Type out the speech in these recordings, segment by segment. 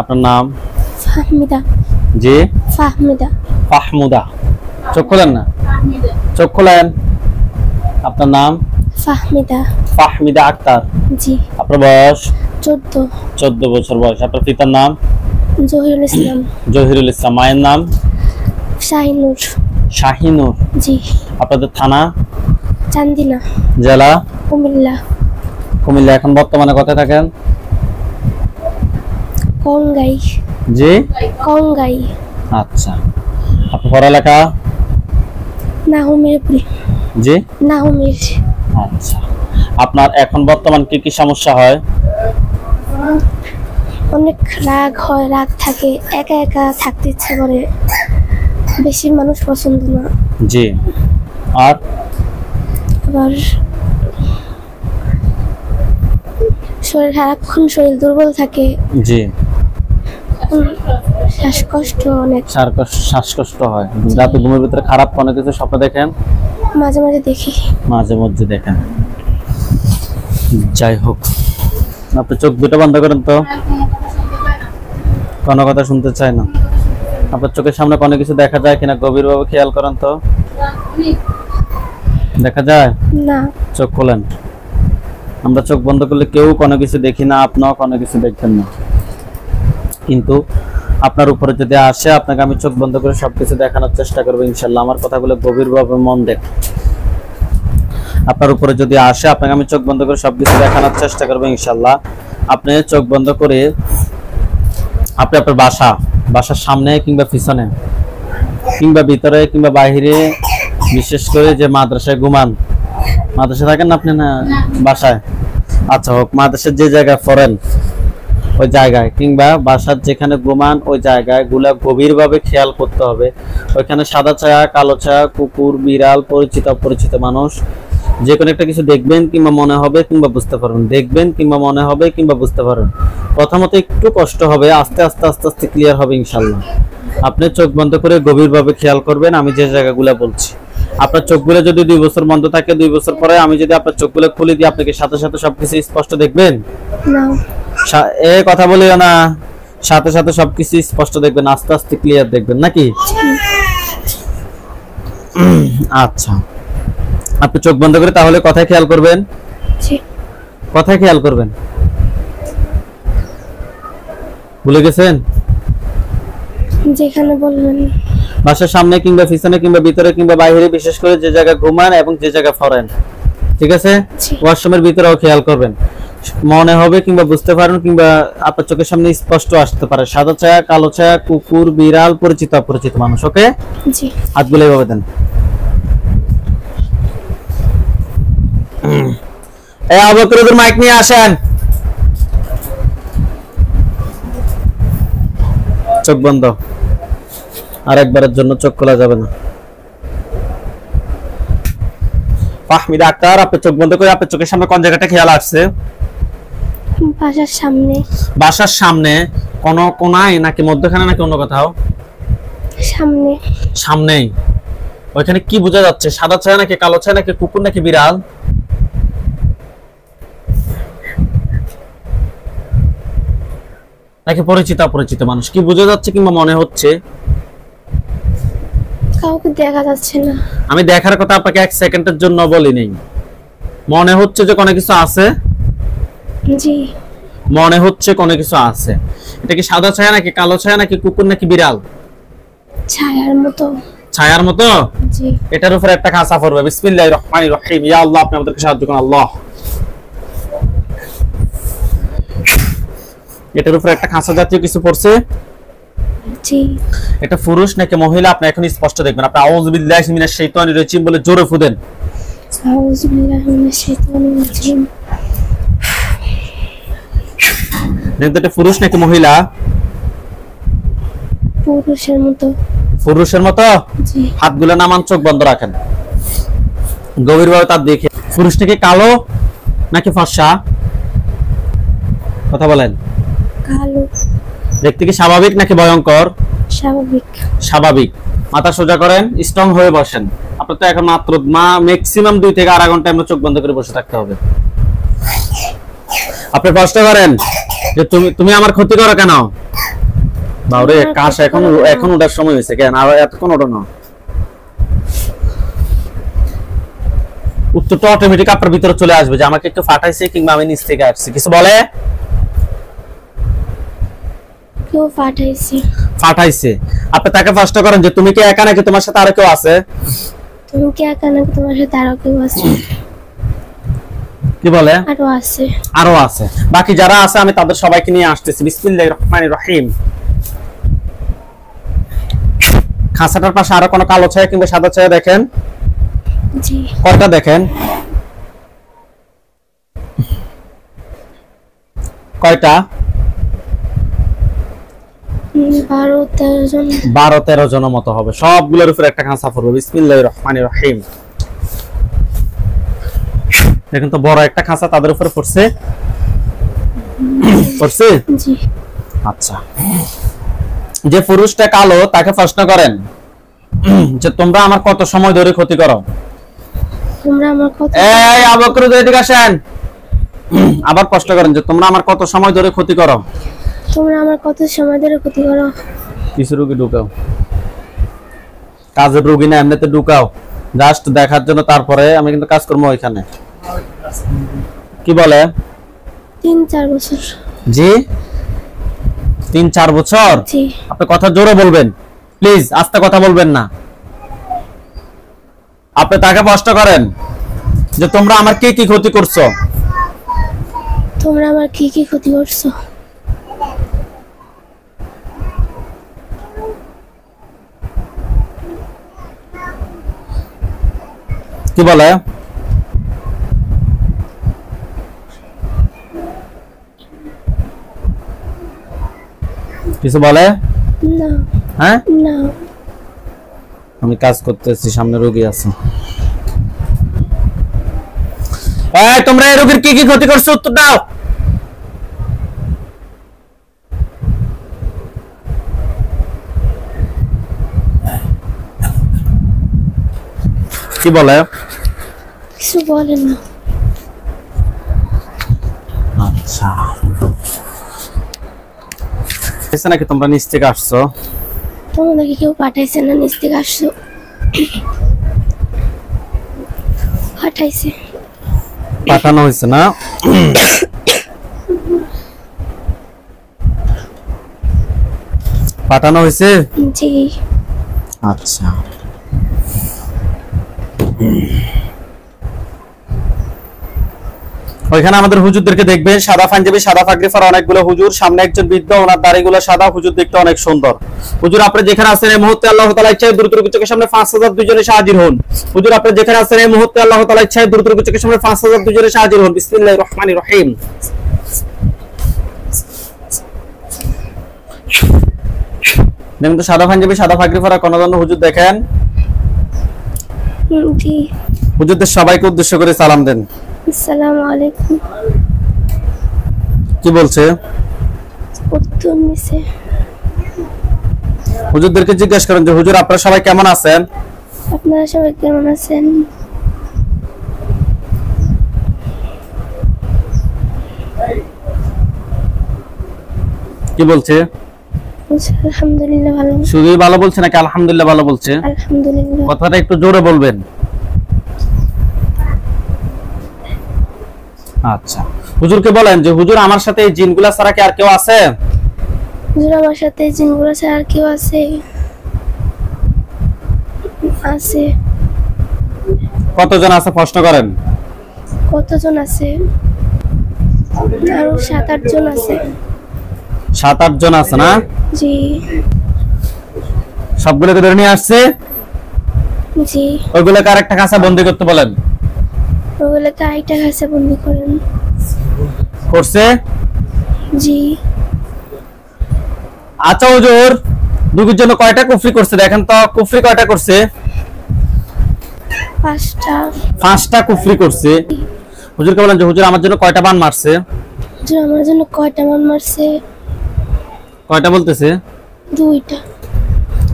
আপনার নাম? ফাহমিদা। জি ফাহমিদা। ফাহমুদা। চোখ খোলেন না, চোখ খোলেন। আপনার নাম? ফাহমিদা। ফাহমিদা আক্তার। জি। আপনার বয়স? 14। 14 বছর বয়স। আপনার পিতার নাম? জহিরুল ইসলাম। জহিরুল ইসলাম। মায়ের নাম? শাহিনুর। শাহিনুর। জি। আপনাদের থানা? চান্দিনা। জেলা? কুমিল্লা। কুমিল্লা। এখন বর্তমানে কোথায় থাকেন? কঙ্গাই। জি কঙ্গাই। আচ্ছা। আপনার পড়ালেখা? নাহুমিরপুরে। জি নাহুমির। আচ্ছা। আপনার এখন বর্তমান কি কি সমস্যা হয়? অনেক রাগ হয়, রাগ থাকে, একা একা থাকতে ইচ্ছে করে, বেশি মানুষ পছন্দ না। জি। আর আবার সারাক্ষণ শরীর দুর্বল থাকে। জি। শ্বাসকষ্ট অনেক। শ্বাসকষ্ট হয়। রাতে ঘুমের ভিতরে খারাপ কোনো কিছু স্বপ্ন দেখেন? মাঝে মাঝে দেখি। মাঝে মধ্যে দেখেন। যাই হোক, আপনি চোখ দুটো বন্ধ করেন তো, কোনো কথা শুনতে চাই না। আপনার চোখের সামনে কোনো কিছু দেখা যায় কিনা গভীরভাবে খেয়াল করেন তো। দেখা যায় না। চোখ খোলেন। আমরা চোখ বন্ধ করলে কেউ কোনো কিছু দেখি না, আপনিও কোনো কিছু দেখবেন না। কিন্তু আপনার উপরে যদি আসে, আপনাকে আমি চোখ বন্ধ করে সবকিছু দেখানোর চেষ্টা করবো ইনশাল্লাহ। আমার কথাগুলো গভীরভাবে মন দেন। আপনার উপরে যদি আসে, আপনাকে আমি চোখ বন্ধ করে সবকিছু দেখানোর চেষ্টা করবো ইনশাল্লাহ। আপনি চোখ বন্ধ করে আপনি আপনার বাসার সামনে কিংবা পিছনে কিংবা ভিতরে কিংবা বাহিরে, বিশেষ করে যে মাদ্রাসায় ঘুমান, মাদ্রাসায় থাকেন না আপনি? না বাসায়। আচ্ছা হোক, মাদ্রাসার যে জায়গায় পড়েন ওই জায়গায় কিংবা বাসার যেখানে ঘুমান ওই জায়গায় গুলা গভীরভাবে খেয়াল করতে হবে। ওইখানে সাদা ছায়া, কালো ছায়া, কুকুর, বিড়াল, পরিচিত অপরিচিত মানুষ, যে কোনো একটা কিছু দেখবেন কিংবা মনে হবে কিংবা বুঝতে পারবেন। দেখবেন কিংবা মনে হবে কিংবা বুঝতে পারবেন। প্রথমত একটু কষ্ট হবে, আস্তে আস্তে আস্তে আস্তে ক্লিয়ার হবে ইনশাল্লাহ। আপনি চোখ বন্ধ করে গভীরভাবে খেয়াল করবেন আমি যে জায়গাগুলো বলছি। আপনার চোখগুলো যদি 2 বছর বন্ধ থাকে, 2 বছর পরে আমি যদি আপনার চোখগুলো খুলে দিই, আপনি কি সাথে সাথে সবকিছু স্পষ্ট দেখবেন? না। কথা বলিও না, সাথে সাথে সবকিছু স্পষ্ট দেখবেন, আস্তে আস্তে ক্লিয়ার দেখবেন নাকি? আচ্ছা, আপনি চোখ বন্ধ করে তাহলে কথায় খেয়াল করবেন। কথায় খেয়াল করবেন। ভুলে গেছেন? যেখানে বলবেন। বাসার সামনে কিংবা পিছনে কিংবা ভিতরে কিংবা বাইরে, বিশেষ করে যে জায়গায় ঘুমান এবং যে জায়গায় পড়েন। ঠিক আছে? ওয়াশরুমের ভিতরেও খেয়াল করবেন। মনে হবে কিংবা বুঝতে পারেন কিংবা আপনার চোখের সামনে স্পষ্ট আসতে পারে সাদা ছায়া, কালো ছায়া, কুকুর, বিড়াল, পরিচিত অপরিচিত মানুষ। ওকে? জি। হাতগুলো এভাবে দেন। এই আবু বকর মাইক নিয়ে আসেন। চোখ বন্ধ। আরেকবারের জন্য চোখ খোলা যাবে না। ফাহমিদা আক্তার, আপনি চোখ বন্ধ করে আপনার চোখের সামনে কোন জায়গাটা খেয়াল আসছে? বাসার সামনে। বাসার সামনে কোন কোনায় নাকি মধ্যখানে নাকি অন্য কোথাও? সামনে। সামনেই। ওইখানে কি বোঝা যাচ্ছে? সাদা ছায়া নাকি কালো ছায়া নাকি কুকুর নাকি বিড়াল? নাকি পরিচিত অপরিচিত মানুষ? কি বোঝা যাচ্ছে কিংবা মনে হচ্ছে? কাউকে দেখা যাচ্ছে না। আমি দেখার কথা আপনাকে 1 সেকেন্ডের জন্য বলি নাই। মনে হচ্ছে যে কোনো কিছু আছে? জি। মনে হচ্ছে কোনো কিছু আছে। এটা কি সাদা ছায়া নাকি কালো ছায়া নাকি কুকুর নাকি বিড়াল? ছায়ার মতো। ছায়ার মতো? জি। এটার উপরে একটা খাঁচা পড়বে। বিসমিল্লাহির রহমানির রহিম। ইয়া আল্লাহ, আপনি আমাদেরকে সাহায্য করুন আল্লাহ। এটার উপরে একটা খাঁচা জাতীয় কিছু পড়ছে। জি। এটা পুরুষ নাকি মহিলা আপনি এখন স্পষ্ট দেখবেন। আপনি আউযু বিল্লাহি মিনাশ শাইতানির রাজিম বলে জোরে ফুদেন। আউযু বিল্লাহি মিনাশ শাইতানির রাজিম। এটা পুরুষ নাকি মহিলা? পুরুষের মতো। পুরুষের মতো? জি। হাতগুলো নামান, চোখ বন্ধ রাখেন, গভীরভাবে তার দেখে। পুরুষ নাকি কালো নাকি ফর্সা? কথা বলেন। কালো। দেখতে কি স্বাভাবিক নাকি ভয়ঙ্কর? স্বাভাবিক। স্বাভাবিক। মাথা সোজা করেন, স্ট্রং হয়ে বসেন। আপনার তো এখন মাত্র ম্যাক্সিমাম 2 থেকে আড়াই ঘন্টা আমরা চোখ বন্ধ করে বসে থাকতে হবে। আপনি কষ্ট করেন, যে তুমি আমার ক্ষতি করো কেন? বাউরে কাশ এখন ওঠার সময় হয়েছে কেন? আর এতক্ষণ ওঠো না। উত্তরটা অটোমেটিক আপনার ভিতরে চলে আসবে যে আমাকে একটু ফাটাইছে কিংবা আমি নিচ থেকে আসছি। কিছু বলে? কেউ ফাটাইছে। আপনি তাকে প্রশ্ন করেন যে তুমি কি একা নাকি তোমার সাথে আরো কেউ আছে? তুমি কি একা নাকি তোমার সাথে আরো কেউ আছে? কি বলে? আরো আছে। বাকি যারা আছে আমি তাদের সবাইকে নিয়ে আসতেছি। বিসমিল্লাহির রহমানির রহিম। খাঁচাটার পাশে আরো কোনো কালো ছায়া কিংবা সাদা ছায়া দেখেন? জি। কয়টা দেখেন? কয়টা? 12-13 জনের মতো হবে। সবগুলোর উপরে একটা খাঁচা পড়বে। বিসমিল্লাহির রহমানির রহিম। দেখেন তো বড় একটা খাঁচা তাদের উপরে পড়ছে। জি। আচ্ছা, যে পুরুষটা কালো তাকে প্রশ্ন করেন যে তোমরা আমার কত সময় ধরে ক্ষতি করো? এই আবু বকর এদিকে আসেন। আবার প্রশ্ন করেন যে তোমরা আমার কত সময় ধরে ক্ষতি করো? কিছু রোগী ঢুকাও, কাজের রোগী না এমনিতে ঢুকাও, জাস্ট দেখার জন্য। তারপরে আমি কিন্তু কাজ করবো ওইখানে। কি বলে? 3-4 বছর। জি, 3-4 বছর। আপনি কথা জোরে বলবেন প্লিজ, আস্তে কথা বলবেন না। আপনি তাকে প্রশ্ন করেন যে তোমরা আমার কি কি ক্ষতি করছো? কি বলে? কিছু বলে না। হ্যাঁ না, আমি কাজ করতেছি, সামনে রোগী আছে। এই তোমরা এই রোগীর কি কি ক্ষতি করছো উত্তর দাও। কি বলে? কিছু বলে না। আচ্ছা, নাকি তোমরা নিচ থেকে আসছো? তোমাদেরকে কেউ পাঠাইছে না? নিচ থেকে আসছো? পাঠানো হয়েছে না? পাঠানো হয়েছে। জি। আচ্ছা, ওইখানে আমাদের হুজুরদেরকে দেখবেন, সাদা পাঞ্জাবি সাদা পাগড়ি পরা অনেকগুলো হুজুর, সামনে একজন বৃদ্ধ, ওনার দাড়িগুলো সাদা, হুজুর দেখতে অনেক সুন্দর। হুজুর আপনি যেখানে আছেন এই মুহূর্তে আল্লাহ তাআলা ইচ্ছায় দ্রুত চোখের সামনে 5000 দুইজনে হাজির হন। হুজুর আপনি যেখানে আছেন এই মুহূর্তে আল্লাহ তাআলা ইচ্ছায় দ্রুত চোখের সামনে 5000 দুইজনে হাজির হন। বিসমিল্লাহির রহমানির রহিম। দেখুন তো সাদা পাঞ্জাবি সাদা পাগড়ি পরা কোন জন হুজুর দেখেন? জি। হুজুরদের সবাইকে উদ্দেশ্য করে সালাম দেন। আসসালামু আলাইকুম। কি বলছে? উত্তর নিছে। হুজুরদেরকে জিজ্ঞেস করেন যে হুজুর আপনারা সবাই কেমন আছেন? আপনারা সবাই কেমন আছেন? কি বলছে? আলহামদুলিল্লাহ ভালো। শুধুই ভালো বলছে নাকি আলহামদুলিল্লাহ ভালো বলছে? আলহামদুলিল্লাহ। কথাটা একটু জোরে বলবেন। আচ্ছা, হুজুরকে বলেন যে হুজুর আমার সাথে এই জিনগুলা ছাড়া কি আর কেউ আছে? হুজুর আমার সাথে এই জিনগুলা ছাড়া আর কেউ আছে? আছে। কতজন আছে প্রশ্ন করেন। কতজন আছে? আরো 7-8 জন আছে। 7-8 জন আছে না? জি। সবগুলোকে ধরে নিয়ে আসছে? জি। ওইগুলোকে আরেকটা কাঁচা বন্দি করতে বলেন। ওগুলোকে আরেকটা কাঁচা বন্দি করেন। করছে? জি। আচ্ছা হুজুর, রোগীর জন্য কয়টা কুফরি করছে দেখেন তো, কুফরি কয়টা করছে? 5টা কুফরি করছে। হুজুরকে বলেন যে হুজুর আমার জন্য কয়টা বান মারছে? হুজুর আমার জন্য কয়টা বান মারছে? কয়টা বলতেছে? 2টা।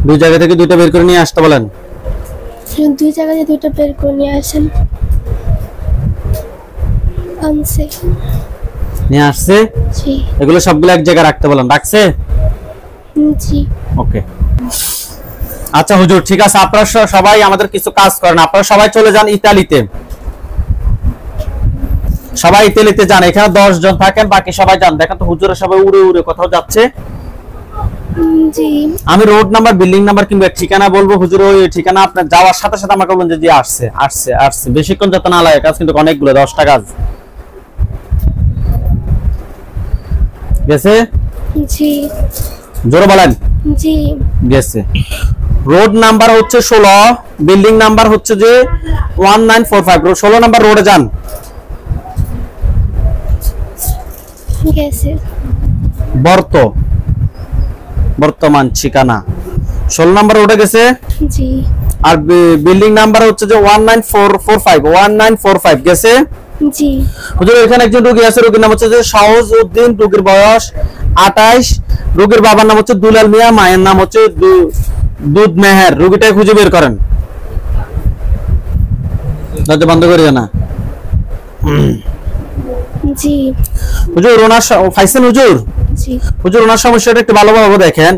2 জায়গা থেকে 2টা বের করে নিয়ে আসতে বলেন। 2 জায়গা থেকে 2টা বের করে নিয়ে আসেন। আনছে। নিয়ে আসছে। জি এগুলো সবগুলো এক জায়গায় রাখতে বলেন, রাখছে? জি ওকে। আচ্ছা হুজুর, ঠিক আছে, আপনারা সবাই আমাদের কিছু কাজ করেন। আপনারা সবাই চলে যান ইতালিতে, সবাই ইতালিতে যান। এখানে 10 জন থাকেন, বাকি সবাই যান। দেখেন তো হুজুরা সবাই উড়ে উড়ে কোথাও যাচ্ছে। জি আমি রোড নাম্বার, বিল্ডিং নাম্বার কিংবা ঠিকানা বলবো, হুজুর ওই ঠিকানা আপনার যাওয়ার সাথে সাথে আমাকে বলবেন যে জি আসছে আসছে আসছে। বেশিক্ষণ যত না লাগে, কাজ কিন্তু অনেকগুলো, 10টা কাজ গেছে। জি জোরে বলেন। জি গেছে। রোড নাম্বার হচ্ছে 16, বিল্ডিং নাম্বার হচ্ছে যে 1945। 16 নাম্বার রোডে যান। গেছে। বর্তমান ঠিকানা 16 নাম্বার রোডে গেছে। জি আর বিল্ডিং নাম্বার হচ্ছে যে 1945 গেছে। জি হুজুর এখানে একজন রোগী আছে, রোগীর নাম হচ্ছে যে শাহজ উদ্দিন, রোগীর বয়স 28, রোগীর বাবার নাম হচ্ছে দুলাল মিয়া, মায়ের নাম হচ্ছে দুধ মেহের। রোগীটাকে খুঁজে বের করেন। দরজা বন্ধ করিও না। জি হুজুর ওনার ফাইসেন হুজুর, জি হুজুর ওনার সমস্যাটা একটু ভালোভাবে দেখেন।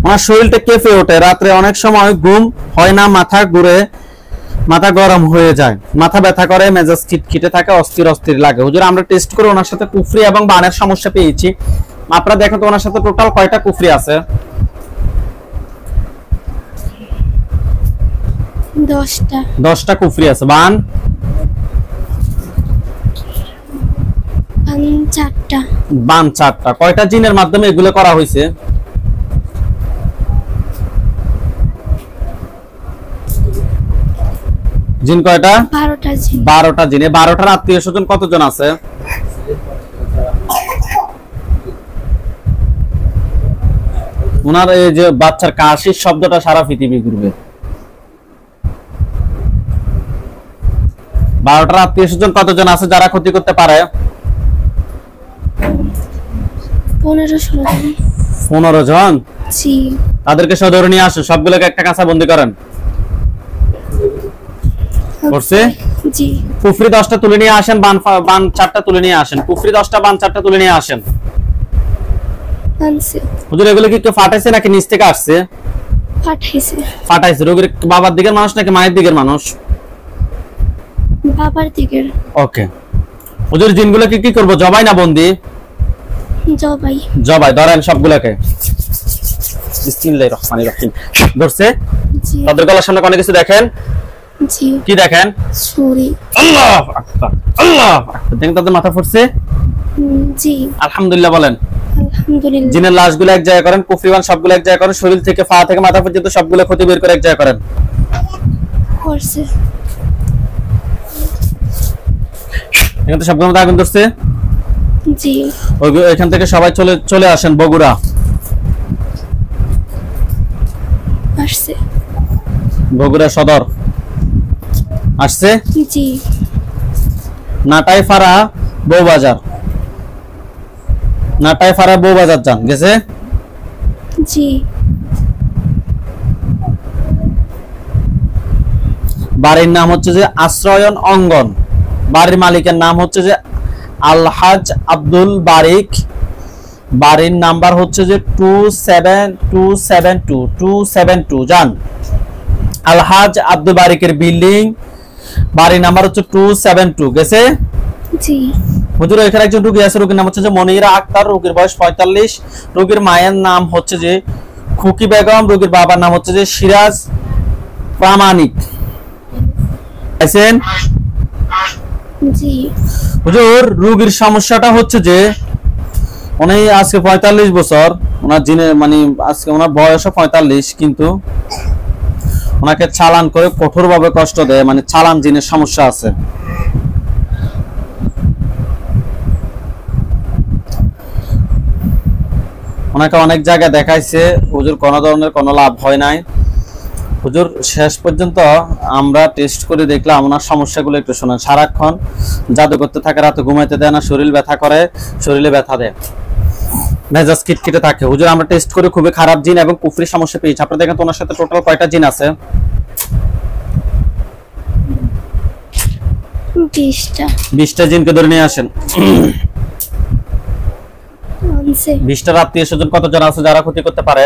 ওনার শরীরটা কেঁপে ওঠে, রাত্রে অনেক সময় ঘুম হয় না, মাথা ঘুরে, মাথা গরম হয়ে যায়, মাথা ব্যথা করে, মেজাজ খিটখিটে থাকে, অস্থির অস্থির লাগে। হুজুর আমরা টেস্ট করে ওনার সাথে কুফরি এবং বানের সমস্যা পেয়েছি। আপনারা দেখেন তো ওনার সাথে টোটাল কয়টা কুফরি আছে? 10টা 10টা কুফরি আছে। বান 4টা বান 4টা। কয়টা জিনের মাধ্যমে এগুলো করা হয়েছে? জিন কয়টা? 12টা জি 12টা জিন। 12টার আত্মীয় স্বজন কতজন আছে? ওনার এই যে বাচ্চার কাশির শব্দটা সারা পৃথিবী ঘুরবে। 12টার আত্মীয় স্বজন কতজন আছে যারা ক্ষতি করতে পারে? 15-16 জন 15 জন। জি তাদেরকে সদরে নিয়ে আসুন, সবগুলোকে একটা কাঁচা বন্দি করেন। করছে? জি কুফরি 10টা তুলে নিয়ে আসেন, বান 4টা তুলে নিয়ে আসেন। কুফরি 10টা, বান 4টা তুলে নিয়ে আসেন। আনছে হুজুর এগুলো কি কেউ ফাটাইছে নাকি নিচ থেকে আসছে? পাঠাইছে ফাটাইছে। রোগীর বাবার দিকের মানুষ নাকি মায়ের দিকের মানুষ? বাবার দিকের। ওকে। হুজুর জিনগুলোকে কি করব, জবাই না বন্দি? জবাই জবাই। ধরেন সবগুলোকে। বিসমিল্লাহির রহমানির রহিম। ধরছে। জি তাদের গলার সামনে অনেক কিছু দেখেন। জি কি দেখেন? ছুরি আল্লাহু আকবার, আল্লাহু আকবার। দেখেন তাদের মাথা ফুটছে। জি আলহামদুলিল্লাহ বলেন। আলহামদুলিল্লাহ জিনের লাশগুলো এক জায়গায় করেন, কুফরিবান সবগুলো এক জায়গায় করেন, শরীর থেকে পা থেকে মাথা পর্যন্ত সবগুলো ক্ষতি বের করে এক জায়গায় করেন। করছে এখান থেকে সবগুলো মধ্যে আগুন ধরছে। জি এখান থেকে সবাই চলে আসেন বগুড়া। আসছে বগুড়া সদর আসছে। জি নাটাইফাড়া বউবাজার, নাটাইফাড়া বউবাজার যান। গেছে। জি বাড়ির নাম হচ্ছে যে আশ্রয়ন অঙ্গন। বাড়ির মালিকের নাম হচ্ছে যে আলহাজ আব্দুল বারিক। বাড়ির নাম্বার হচ্ছে যে 27272 যান। আলহাজ আব্দুল বারিকের বিল্ডিং, বাড়ির নাম্বার হচ্ছে 272। গেছে। জি হুজুর এখানে একজন রোগী আছে, রোগীর নাম হচ্ছে যে মনিরা আক্তার, রোগীর বয়স 45, রোগীর মায়ের নাম হচ্ছে যে খুকি বেগম, রোগীর বাবার নাম হচ্ছে যে সিরাজ প্রামাণিক। আছেন? জি হুজুর রোগীর সমস্যাটা হচ্ছে যে উনি আজকে 45 বছর, ওনার জিনে মানে আজকে ওনার বয়সও 45, কিন্তু ওনাকে চালান করে কঠোরভাবে কষ্ট দেয়, মানে চালান জিনের সমস্যা আছে। ওনাকে অনেক জায়গায় দেখাইছে হুজুর, কোনো ধরনের কোনো লাভ হয় নাই। হুজুর শেষ পর্যন্ত আমরা টেস্ট করে দেখলাম ওনার সমস্যাগুলো একটু শোনেন। সারাক্ষণ জাদু করতে থাকে, রাতে ঘুমাইতে দেয় না, শরীর ব্যথা করে, শরীরে ব্যথা দেয়, মেজাজ কিটকিটে থাকে। হুজুর আমরা টেস্ট করে খুবই খারাপ জিন এবং কুফরি সমস্যা পেয়েছি। আপনারা দেখেন তো ওনার সাথে টোটাল কয়টা জিন আছে? 20টা 20টা জিনকে ধরে নিয়ে আসেন। আনছে 20টার আত্মীয় স্বজন কতজন আছে যারা ক্ষতি করতে পারে?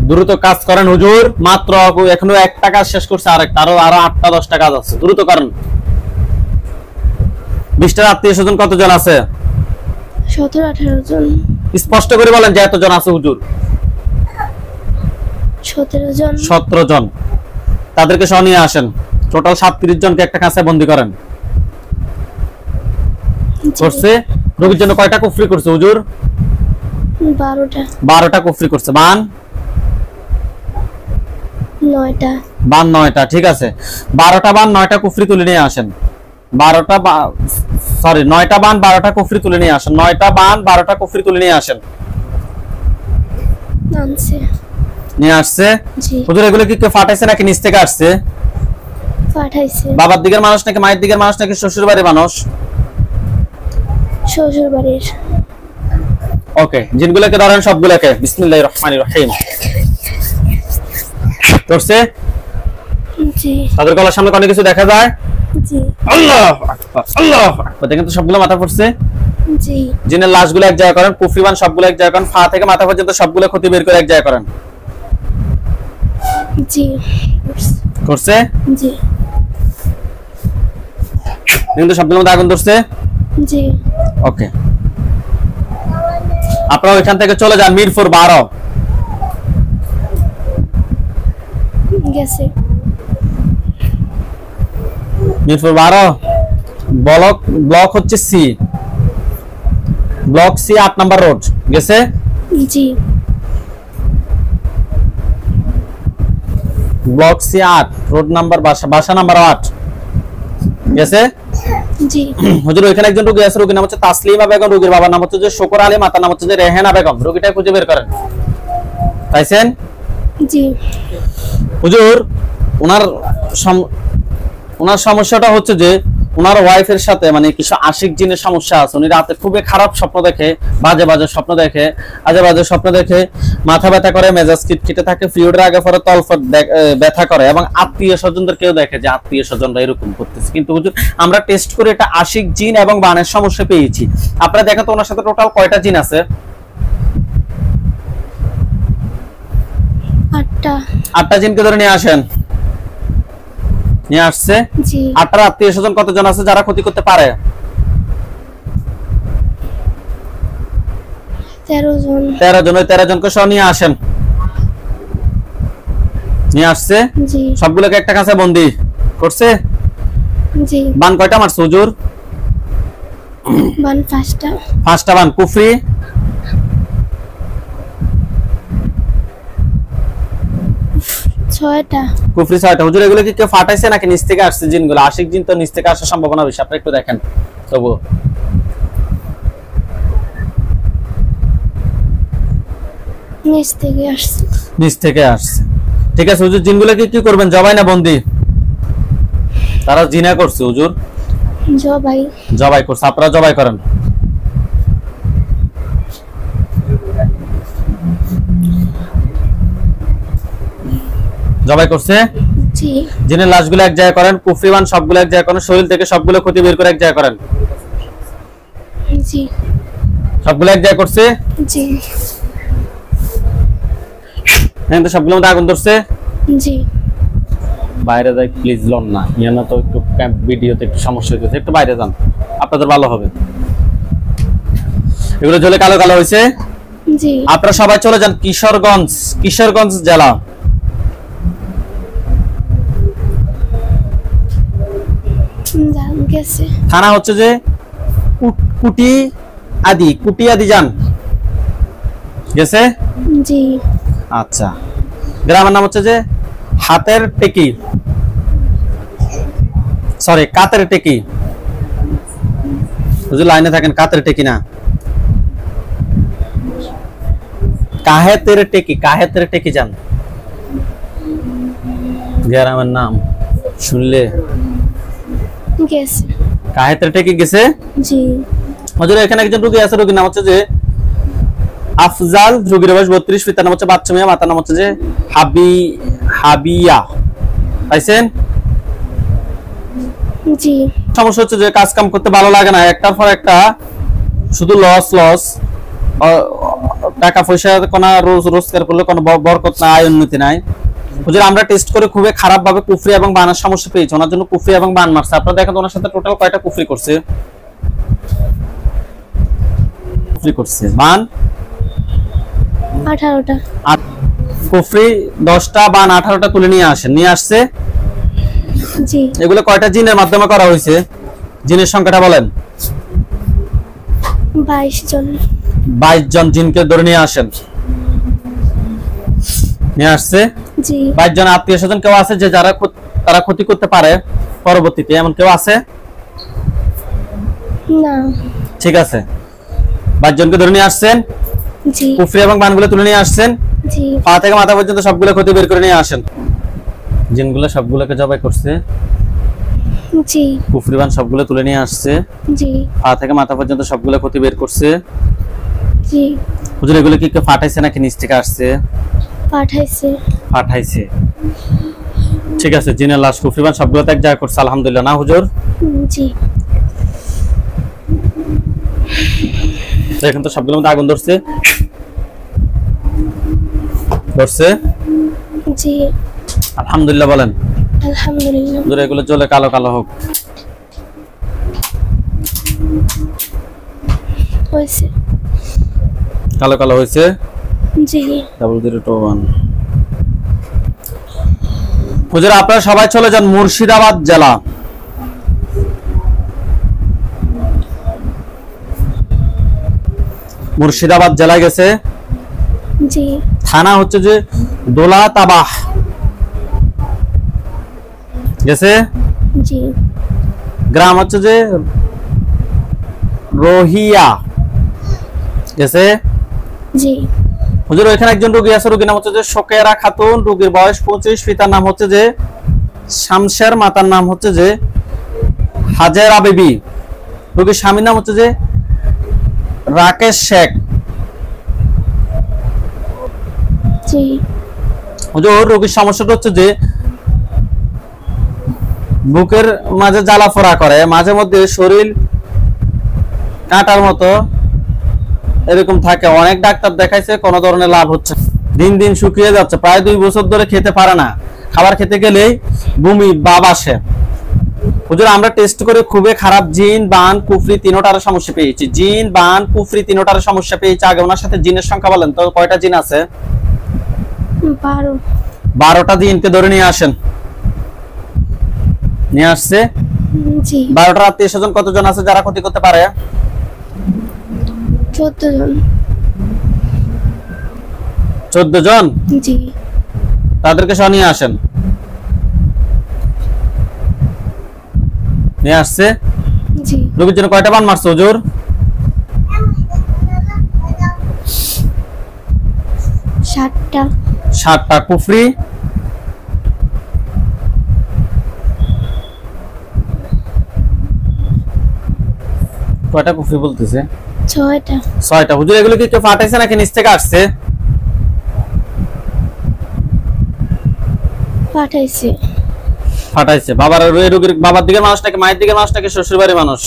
দ্রুত কাজ করেন হুজুর, মাত্র এখনো একটা কাজ শেষ করছে, আরেকটা আরো 8টা 10টা কাজ আছে, দ্রুত করেন। 20টার আত্মীয় স্বজন কতজন আছে? 17-18 জন। স্পষ্ট করে বলেন যে এতজন আছে হুজুর। 17 জন। 17 জন, তাদেরকে সহ নিয়ে আসেন। টোটাল 37 জনকে একটা কাছে বন্দী করেন। করছে রোগীর জন্য কয়টা কুফরি করছে হুজুর? 12টা। 12টা কুফরি করছে। বান 9টা। বান 9টা, ঠিক আছে। 12টা বান 9টা কুফরি তুলে নিয়ে আসেন। 9টা বান 12টা কুফরি তুলে নিয়ে আসেন। 9টা বান 12টা কুফরি তুলে নিয়ে আসেন। আনছে। নিয়ে আসছে। জি। হুজুর এগুলো কি কেউ ফাটাইছে নাকি নিচ থেকে আসছে? পাঠাইছে। বাবার দিকের মানুষ নাকি মায়ের দিকের মানুষ নাকি শ্বশুর বাড়ির মানুষ? শ্বশুর বাড়ির। ওকে, জিনগুলোকে ধরেন সবগুলোকে। বিসমিল্লাহির রহমানির রহিম। করছে? জি। তাদের গলার সামনে অনেক কিছু দেখা যায়। জি। আল্লাহু আকবার, আল্লাহু আকবার। দেখেন তো সবগুলো মাথা পড়ছে। জি। জিনের লাশগুলো এক জায়গায় করেন, কুফরিবান সবগুলো এক জায়গায় করেন, পা থেকে মাথা পর্যন্ত সবগুলো ক্ষতি বের করে এক জায়গায় করেন। জি। করছে? জি। কিন্তু সবগুলোর মধ্যে আগুন ধরছে। জি। ওকে, আপনারা ওইখান থেকে চলে যান মিরপুর 12। গেছে। মিরপুর 12 ব্লক হচ্ছে C, block C 8 number road. গেছে? জি। ব্লক সি 8 রোড নাম্বার, বাসা নাম্বার 8। গেছে? জি। হুজুর ওইখানে একজন রোগী আছে, রোগীর নাম হচ্ছে তাসলিমা বেগম, রোগীর বাবার নাম হচ্ছে যে শুকর আলী, মাতার নাম হচ্ছে যে রেহানা বেগম। রোগীটা খুঁজে বের করেন। পাইছেন? জি। হুজুর ওনার সমস্যাটা হচ্ছে যে ওনার ওয়াইফের সাথে মানে কিছু আশিক জিনের সমস্যা আছে। উনি রাতে খুবই খারাপ স্বপ্ন দেখে, বাজে বাজে স্বপ্ন দেখে, আজে বাজে স্বপ্ন দেখে, মাথা ব্যথা করে, মেজাজ খিটখিটে থাকে, পিরিয়ডের আগে পরে তলফট ব্যথা করে, এবং আত্মীয় স্বজনদের কেউ দেখে যে আত্মীয় স্বজনরা এরকম করতেছে। কিন্তু হুজুর আমরা টেস্ট করে এটা আশিক জিন এবং বানের সমস্যা পেয়েছি। আপনারা দেখেন তো ওনার সাথে টোটাল কয়টা জিন আছে? 8টা। 8টা জিনকে ধরে নিয়ে আসেন। নিয়ে আসছে। জি। 8টার আত্মীয় স্বজন কতজন আছে যারা ক্ষতি করতে পারে? 13 জন। 13 জন। ওই 13 জনকে সহ নিয়ে আসেন। নিয়ে আসছে। জি। সবগুলোকে একটা কাছে বন্দি করছে। জি। বান কয়টা মারছে হুজুর? বান 5টা। 5টা বান। কুফরি? 6টা। কুফরি 6টা। হুজুর এগুলো কি কেউ ফাটাইছে নাকি নিচ থেকে আসছে জিনগুলো? আশিক জিন তো নিচ থেকে আসার সম্ভাবনা বেশি, আপনি একটু দেখেন। তবু নিচ থেকে আসছে। নিচ থেকে আসছে, ঠিক আছে। হুজুর জিনগুলোকে কি করবেন, জবাই না বন্দি? তারা জিনা করছে হুজুর, জবাই। জবাই করছে। আপনারা জবাই করেন। জবাই করছে। জি। জিনের লাশগুলো এক জায়গায় করেন, কুফরিবান সবগুলো এক জায়গায় করেন, শরীর থেকে সবগুলো ক্ষতি বের করে এক জায়গায় করেন। জি। সবগুলো এক জায়গায় করছে। জি। হ্যাঁ, তো সবগুলোর মধ্যে আগুন ধরছে। জি। বাইরে যাই প্লিজ, লন না ইয়ানা তো একটু ভিডিওতে একটু সমস্যা হইতেছে, একটু বাইরে যান, আপনাদের ভালো হবে। এগুলো জ্বলে কালো কালো হয়েছে। জি। আপনারা সবাই চলে যান কিশোরগঞ্জ জেলা। গেছে। থানা হচ্ছে যে কুটি আদি যান। গেছে? জি। আচ্ছা, গ্রামের নাম হচ্ছে যে কাতের টেকি। হুজুর লাইনে থাকেন। কাতের টেকি না, কাহেতের টেকি যান। গ্রামের নাম শুনলে গেছে। কাহেতের টেকি গেছে। জি। হুজুর এখানে একজন রোগী আছে, রোগীর নাম হচ্ছে যে আফজাল, রোগীর বয়স 32, পিতার নাম হচ্ছে বাচ্চা মিয়া, মাতার নাম হচ্ছে যে হাবিয়া। পাইছেন? জি। সমস্যা হচ্ছে যে কাজ কাম করতে ভালো লাগে না, একটার পর একটা শুধু লস লস, টাকা পয়সা কোনো রোজগার করলে কোনো বরকত নাই, আয় উন্নতি নাই। হুজুর আমরা টেস্ট করে খুবই খারাপ ভাবে কুফরি এবং বানের সমস্যা পেয়েছি, ওনার জন্য কুফরি এবং বান মারছে। আপনারা দেখেন ওনার সাথে টোটাল কয়টা কুফরি করছে? কুফরি করছে বান 18টা। কুফরি 10টা, বান 18টা তুলে নিয়ে আসছে। জি। এগুলো কয়টা জিনের মাধ্যমে করা হয়েছে? জিনের সংখ্যাটা বলেন। 22 জন। 22 জন জিনকে ধরে নিয়ে আসেন। নিয়ে আসছে। জি। 22 জন আত্মীয় স্বজন কেউ আছে যে তারা ক্ষতি করতে পারে পরবর্তীতে, এমন কেউ আছে? না। ঠিক আছে, 22 জনকে ধরে নিয়ে আসছেন। জি। কুফরি এবং বানগুলো তুলে নিয়ে আসছেন। জি। পা থেকে মাথা পর্যন্ত সবগুলো ক্ষতি বের করে নিয়ে আসেন। জিনগুলো সবগুলোকে জবাই করছে। জি। কুফরি বান সবগুলো তুলে নিয়ে আসছে। জি। পা থেকে মাথা পর্যন্ত সবগুলো ক্ষতি বের করছে। জি। হুজুর এগুলো কি কেউ ফাটাইছে নাকি নিচ থেকে আসছে? পাঠাইছে। ঠিক আছে, জিনের লাশ কুফরি বান সবগুলো তো এক জায়গায় করছে, আলহামদুলিল্লাহ না হুজুর? জি। দেখেন তো সবগুলোর মধ্যে আগুন ধরছে। জি। আলহামদুলিল্লাহ বলেন। আলহামদুলিল্লাহ। হুজুর এগুলো জ্বলে কালো কালো হোক। হয়েছে। কালো কালো হয়েছে। জি। হুজুর আপনারা সবাই চলে যান মুর্শিদাবাদ জেলা। মুর্শিদাবাদ জেলায় গেছে। জি। থানা হচ্ছে যে দোলাতাবাহ গেছে। জি। গ্রাম হচ্ছে যে রোহিয়া গেছে। জি। হুজুর ওইখানে একজন রোগী আছে, রোগীর নাম হচ্ছে যে শোকেরা খাতুন, রোগীর বয়স 25, পিতার নাম হচ্ছে যে শামশের, মাতার নাম হচ্ছে যে হাজেরা বিবি, রোগীর স্বামীর নাম হচ্ছে যে রাকেশ শেখ। জি। হুজুর রোগীর সমস্যাটা হচ্ছে যে বুকের মাঝে জ্বালা ফোড়া করে, মাঝে মধ্যে শরীর কাঁটার মতো এরকম থাকে। অনেক ডাক্তার দেখাইছে, কোনো ধরনের লাভ হচ্ছে, দিন দিন শুকিয়ে যাচ্ছে, প্রায় 2 বছর ধরে খেতে পারে না, খাবার খেতে গেলেই বমি ভাব আসে। হুজুর আমরা টেস্ট করে খুবই খারাপ জিন বান কুফরি তিনটার সমস্যা পেয়েছি। জিন বান কুফরি তিনটার সমস্যা পেয়েছি। আগে ওনার সাথে জিনের সংখ্যা বলেন তো কয়টা জিন আছে? 12টা জিনকে ধরে নিয়ে আসেন। নিয়ে আসছে। জি। 12টার আত্মীয় স্বজন কতজন আছে যারা ক্ষতি করতে পারে? 14 জন। 14 জন। জি। তাদেরকে সহ নিয়ে আসেন। নিয়ে আসছে। জি। রোগীর জন্য কয়টা বান মারছে হুজুর? 7টা। 7টা। কুফরি? কয়টা কুফরি বলতেছে? 6টা। 6টা। হুজুর এগুলো কি কেউ ফাটাইছে নাকি নিচ থেকে আসছে? ফাটাইছে। বাবার রোগীর বাবার দিকের মানুষ নাকি মায়ের দিকের মানুষ নাকি শ্বশুর বাড়ির মানুষ?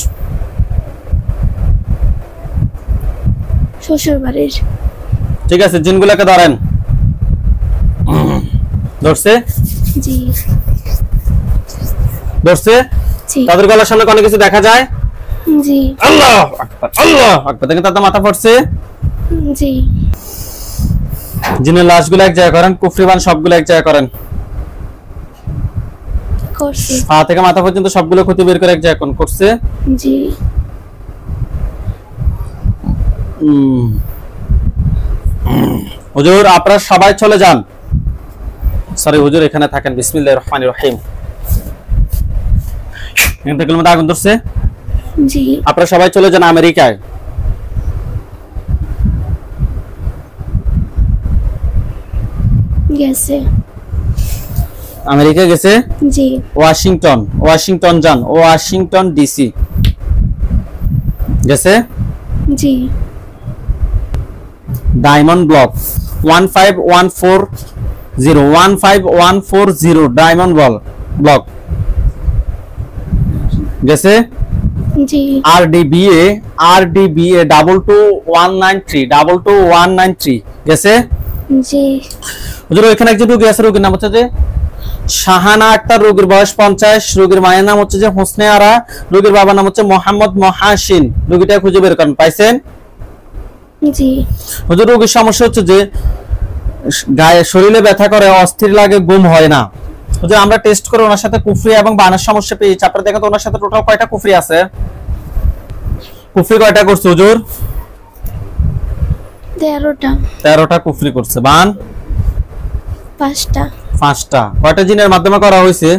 শ্বশুর বাড়ির। ঠিক আছে, জিনগুলোকে ধরেন। ধরছে? জি। ধরছে? জি। তাদের গলার সামনে কোনো কিছু দেখা যায়? জি। আল্লাহ আকবার, আল্লাহ আকবার। দেখেন তাদের মাথা পড়ছে। জি। জিনের লাশগুলো এক জায়গায় করেন, কুফরি বান সবগুলো এক জায়গায় করেন। করছি। পা থেকে মাথা পর্যন্ত সবগুলো ক্ষতি বের করে এক জায়গায় করছে। জি। হুজুর আপনারা সবাই চলে যান। সরি হুজুর এখানে থাকেন। বিসমিল্লাহির রহমানির রহিম। এখান থেকে মধ্যে আগুন ধরছে। জি। আপনারা সবাই চলে যান আমেরিকায়। গেছে। আমেরিকা গেছে। জি। ওয়াশিংটন যান, ওয়াশিংটন ডিসি গেছে। জি। ডায়মন্ড ব্লক 15140 ডায়মন্ড বল ব্লক গেছে। জি RDBA 222193 গেছে। জি হুজুর ওইখানে একজন রোগী আছে, রোগীর নাম হচ্ছে যে শাহানা আক্তার, রোগীর বয়স 50, রোগীর মায়ের নাম হচ্ছে যে হোসনে আরা, রোগীর বাবার নাম হচ্ছে মোহাম্মদ মহাসিন। রোগীটা খুঁজে বের করেন, পাইছেন? জি হুজুর রোগীর সমস্যা হচ্ছে যে গায়ে শরীরে ব্যথা করে, অস্থির লাগে, ঘুম হয় না। হুজুর আমরা টেস্ট করে ওনার সাথে কুফরি এবং বানার সমস্যা পেয়েছি। আপনারা দেখেন তো ওনার সাথে টোটাল কয়টা কুফরি আছে? কুফরি কয়টা করছে হুজুর? 13টা 13টা কুফরি করছে। বান 5টা 5টা। কয়টা জিনের মাধ্যমে করা হয়েছে?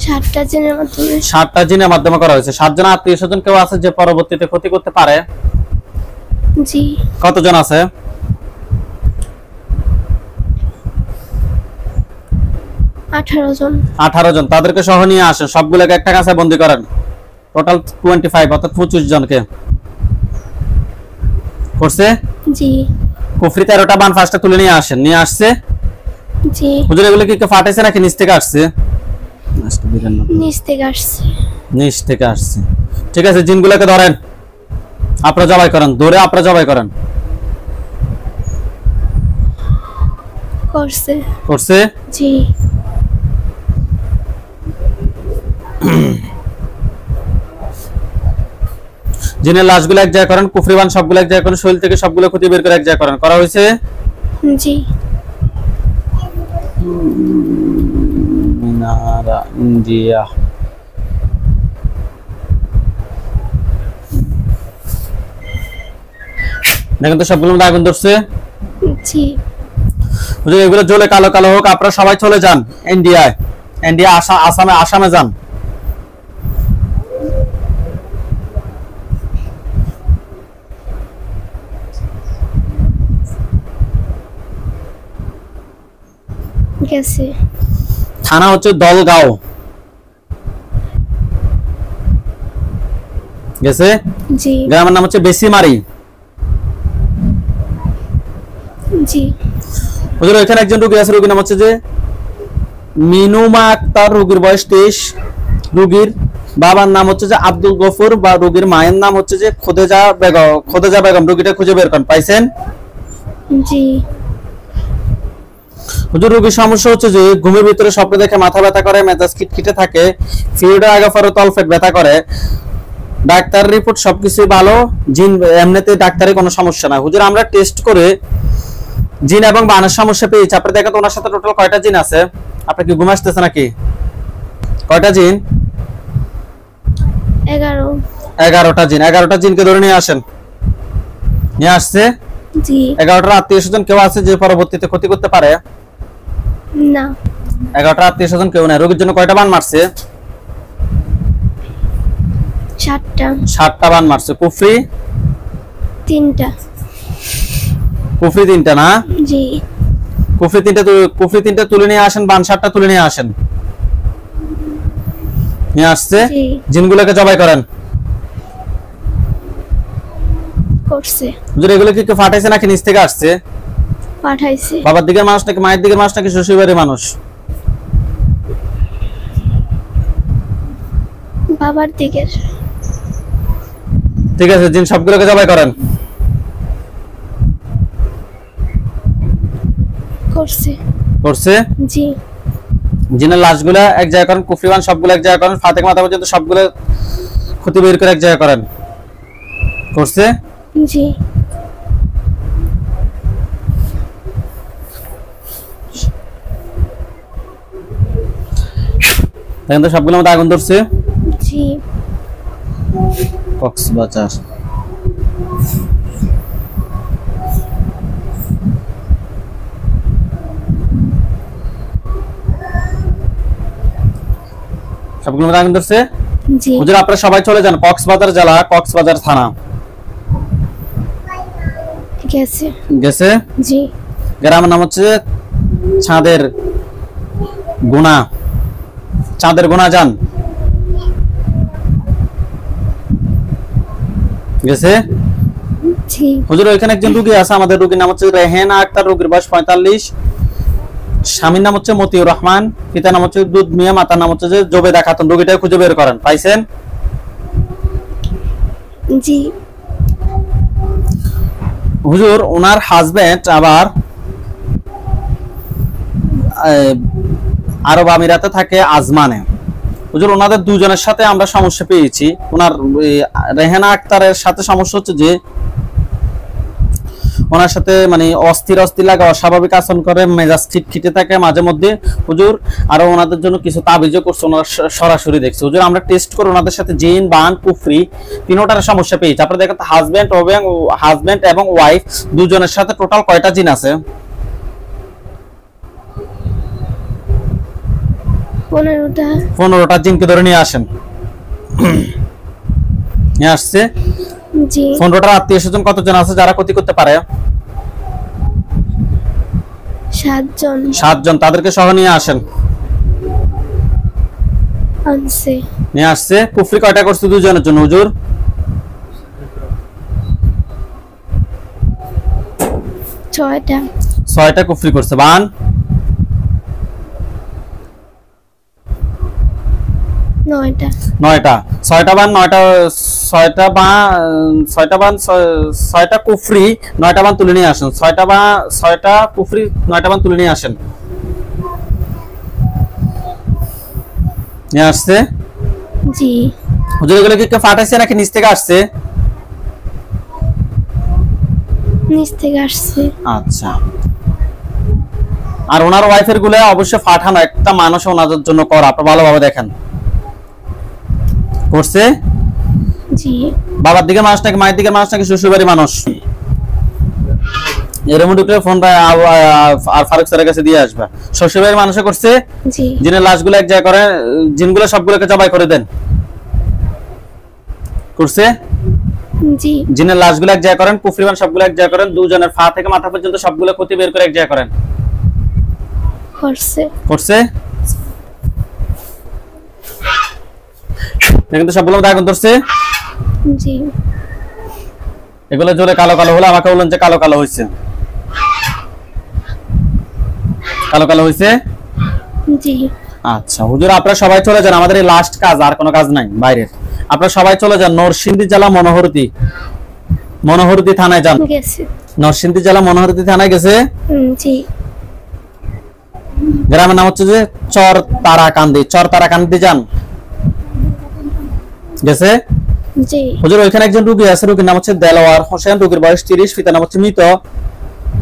7টা জিনের মাধ্যমে। 7টা জিনের মাধ্যমে করা হয়েছে। 7 জন আত্মীয় স্বজন কেউ আছে যে পরবর্তীতে ক্ষতি করতে পারে? জি কতজন আছে? 18 জন। 18 জন। তাদেরকে সহ নিয়ে আসেন, সবগুলোকে একটা কাছে বন্দী করেন। টোটাল 25 অর্থাৎ 25 জনকে করছে। জি কুফরি 13টা, বান 5টা তুলে নিয়ে আসেন। নিয়ে আসছে জি হুজুর এগুলো কি ফাটাইছে নাকি নিচ থেকে আসছে? নিচ থেকে আসছে। নিচ থেকে আসছে। ঠিক আছে, জিনগুলোকে ধরেন, আপনারা জবাই করেন, ধরে আপনারা জবাই করেন। করছে। করছে। জি জিনের লাশগুলো এক জায়গায় করেন, কুফরিবান সবগুলো এক জায়গায় করেন, শরীর থেকে সবগুলো ক্ষতি বের করে এক জায়গায় করেন। করা হয়েছে। জি মিনারা ইন্ডিয়া। দেখেন তো সবগুলোর মধ্যে আগুন ধরছে। জি হুজুর এগুলো জ্বলে কালো কালো হোক, আপনারা সবাই চলে যান ইন্ডিয়ায়। ইন্ডিয়া আসামে যান। গেছে। থানা হচ্ছে দলগাঁও। গেছে। জি গ্রামের নাম হচ্ছে বেসিমারি। জি হুজুর এখানে একজন রোগী আছে, রোগীর নাম হচ্ছে যে মিনুমা আক্তার, রোগীর বয়স 23, রোগীর বাবার নাম হচ্ছে যে আব্দুল গফুর, বা রোগীর মায়ের নাম হচ্ছে যে খোদেজা বেগম। রোগীটা খুঁজে বের করেন, পাইছেন? জি হুজুর রোগীর সমস্যা হচ্ছে যে ঘুমের ভিতরে স্বপ্ন দেখে মাথা ব্যথা করে, মেজাজ খিটখিটে থাকে, পিরিয়ডের আগে পরে তলপেট ব্যথা করে। ডাক্তার রিপোর্ট সবকিছু ভালো, জিন এমনিতে ডাক্তারে কোনো সমস্যা না। হুজুর আমরা টেস্ট করে জিন এবং বানের সমস্যা পেয়েছি। আপনারা দেখেন তো ওনার সাথে টোটাল কয়টা জিন আছে? আপনি কি ঘুম আসতেছে নাকি? কয়টা জিন? 11। 11টা জিন। 11টা জিনকে ধরে নিয়ে আসেন। নিয়ে আসছে। জি 11টার আত্মীয় স্বজন কেউ আছে যে পরবর্তীতে ক্ষতি করতে পারে? না 11টার আত্মীয় স্বজন কেউ নাই। রোগীর জন্য কয়টা বান মারছে? 7টা 7টা বান মারছে। কুফরি 3টা। কুফরি 3টা না? জি কুফরি 3টা তুলে নিয়ে আসেন, বান 7টা তুলে নিয়ে আসেন। নিয়ে আসছে। জি জিনগুলোকে জবাই করেন। করছে। হুজুর এগুলো কি কেউ ফাটাইছে নাকি নিচ থেকে আসছে? পাঠাইছে। বাবার দিকের মানুষ নাকি মায়ের দিকের মানুষ নাকি শ্বশুর বাড়ির মানুষ? বাবার দিকের। ঠিক আছে, জিন সবগুলোকে জবাই করেন। করছে। করছে। জি জিনের লাশগুলো এক জায়গায় করেন, কুফরিবান সবগুলো এক জায়গায় করেন, ফাতেক মাথা পর্যন্ত সবগুলো ক্ষতি বের করে এক জায়গায় করেন। করছে। জি দেখেন তো সবগুলোর মধ্যে আগুন ধরছে। জি কক্সবাজার। সবগুলোর মধ্যে আগুন ধরছে। জি হুজুর আপনারা সবাই চলে যান কক্সবাজার জেলা, কক্সবাজার থানা। গেছে। গেছে। জি গ্রামের নাম হচ্ছে চাঁদের গোনা। চাঁদের গোনা যান। গেছে। জি হুজুর ওইখানে একজন রোগী আছে, আমাদের রোগীর নাম হচ্ছে রেহেনা আক্তার, রোগীর বয়স 45, স্বামীর নাম হচ্ছে মতিউর রহমান, পিতার নাম হচ্ছে দুধ মিয়া, মাতার নাম হচ্ছে যে জোবেদা খাতুন। রোগীটা খুঁজে বের করেন, পাইছেন? জি। হুজুর ওনার হাজবেন্ড আবার আরব আমিরাতে থাকে, আজমানে। হুজুর ওনাদের দুজনের সাথে আমরা সমস্যা পেয়েছি। ওনার রেহানা আক্তারের সাথে সমস্যা হচ্ছে যে ওনার সাথে মানে অস্থির অস্থির লাগে, অস্বাভাবিক আচরণ করে, মেজাজ খিটখিটে থাকে মাঝে মধ্যে। হুজুর আরো ওনাদের জন্য কিছু তাবিজও করছে, ওনারা সরাসরি দেখছে। হুজুর আমরা টেস্ট করে ওনাদের সাথে জিন, বান, কুফরি তিনটার সমস্যা পেয়েছি। আপনারা দেখেন হাজবেন্ড এবং ওয়াইফ দুজনের সাথে টোটাল কয়টা জিন আছে? 15টা। 15টা জিনকে ধরে নিয়ে আসেন। নিয়ে আসছে। জি। 15টার আত্মীয় স্বজন কতজন আছে যারা ক্ষতি করতে পারে? 7 জন। 7 জন, তাদেরকে সহ নিয়ে আসেন। আনছে। নিয়ে আসছে। কুফরি কয়টা করছে দুজনের জন্য হুজুর? 6টা। 6টা কুফরি করছে। বান? 9টা। 9টা। 6টা বান, 9টা, 6টা বান, 6টা কুফরি, 9টা বান তুলে নিয়ে আসেন। 6টা কুফরি, 9টা বান তুলে নিয়ে আসেন। নিয়ে আসছে। জি। হুজুর এগুলো কি ফাটাইছে নাকি নিচ থেকে আসছে? নিচ থেকে আসছে। আচ্ছা। আর ওনার ওয়াইফের গুলো অবশ্যই ফাটানো, একটা মানুষ ওনাদের জন্য করা। আপনি ভালোভাবে দেখেন করছে। জি। বাবার দিকে মানুষ নাকি মায়ের দিকে মানুষ নাকি শ্বশুরবাড়ির মানুষ? এর মধ্যে ফোনটা আর ফারুক স্যারের কাছে দিয়ে আসবে। শ্বশুরবাড়ির মানুষে করছে। জি। জিনের লাশগুলো এক জায়গায় করে, জিনগুলো সবগুলোকে জবাই করে দেন। করছে। জি। জিনের লাশগুলো এক জায়গায় করেন, কুফরিমান সবগুলো এক জায়গায় করেন, দুজনের পা থেকে মাথা পর্যন্ত সবগুলো ক্ষতি বের করে এক জায়গায় করেন। করছে। করছে। কিন্তু সবগুলো মধ্যে আগুন ধরছে। জি। এগুলো জোরে কালো কালো হলো, আমাকে বললেন যে কালো কালো হয়েছে। কালো কালো হয়েছে। জি। আচ্ছা হুজুর আপনারা সবাই চলে যান, আমাদের এই লাস্ট কাজ, আর কোনো কাজ নাই বাইরের। আপনারা সবাই চলে যান নরসিংদী জেলা মনোহরদী থানায় যান। গেছে। নরসিংদী জেলা মনোহরদী থানায় গেছে। জি। গ্রামের নাম হচ্ছে যে চর তারাকান্দি যান। গেছে। জি। হুজুর ওইখানে একজন রোগী আছে, রোগীর নাম হচ্ছে দেলোয়ার হোসেন, রোগীর বয়স 30, পিতার নাম হচ্ছে মৃত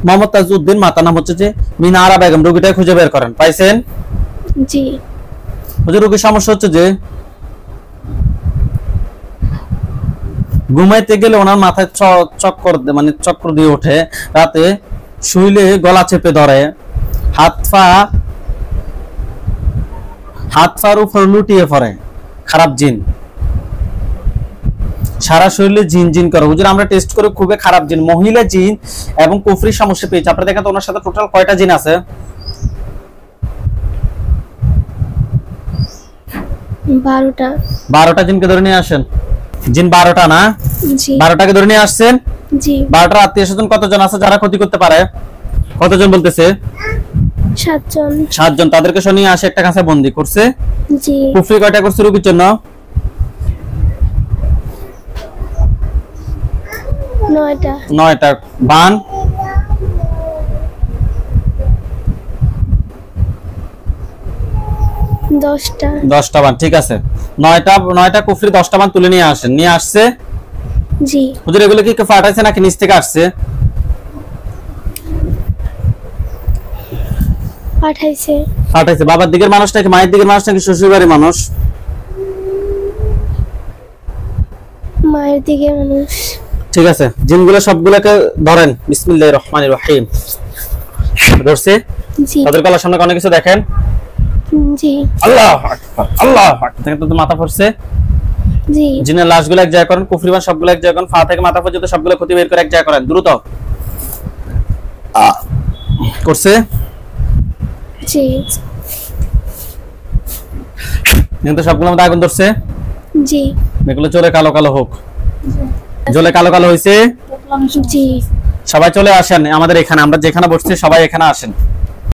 মোহাম্মদ তাজউদ্দিন, মাতার নাম হচ্ছে যে মিনারা বেগম। রোগীটা খুঁজে বের করেন, পাইছেন? জি। হুজুর রোগীর সমস্যা হচ্ছে যে ঘুমাইতে গেলে ওনার মাথায় চক্র দিয়ে ওঠে, রাতে শুইলে গলা চেপে ধরে, হাত পার উপর লুটিয়ে পড়ে, খারাপ জিন, সারা শরীরে জিন জিন করে। হুজুর আমরা টেস্ট করে খুবই খারাপ জিন, মহিলা জিন এবং কুফরি সমস্যা পেয়েছে। আপনারা দেখেন তো ওনার সাথে টোটাল কয়টা জিন আছে? 12টা। 12টা জিনকে ধরে নিয়ে আসেন। জিন 12টা না? জি। 12টাকে ধরে নিয়ে আসছেন। জি। 12টার আত্মীয় স্বজন কতজন আছে যারা ক্ষতি করতে পারে? কতজন বলতেছে? 7 জন। 7 জন, তাদেরকে সহ নিয়ে আসে, একটা কাছে বন্দি করছে। জি। কুফরি কয়টা করছে রোগীর জন্য? 9টা। 9টা। বান? 10টা। 10টা বান। ঠিক আছে, 9টা কুফরি, 10টা বান তুলে নিয়ে আসেন। নিয়ে আসছে। জি। হুজুর এগুলো কি ফাটাইছে নাকি নিচ থেকে আসছে? ফাটাইছে। বাবার দিকের মানুষ নাকি মায়ের দিকের মানুষ নাকি শ্বশুরবাড়ির মানুষ? মায়ের দিকের মানুষ। ঠিক আছে, জিনগুলো সবগুলোকে ধরেন। বিসমিল্লাহির রহমানির রহিম। ধরছে। জি। তাদের গলার সামনে অনেক কিছু দেখেন। জি। আল্লাহু আকবার, আল্লাহু আকবার। দেখেন তো মাথা পড়ছে। জি। জিনের লাশগুলো এক জায়গায় করেন, কুফরিমান সবগুলো এক জায়গায় করেন, পা থেকে মাথা পর্যন্ত সবগুলো ক্ষতি বের করে এক জায়গায় করেন, দ্রুত। করছে। জি। কিন্তু সবগুলোর মধ্যে আগুন ধরছে। জি। এগুলো চলে কালো কালো হোক। জ্বলে কালো কালো হয়েছে। জি। সবাই চলে আসেন আমাদের এখানে, আমরা যেখানে বসছি সবাই এখানে আসেন।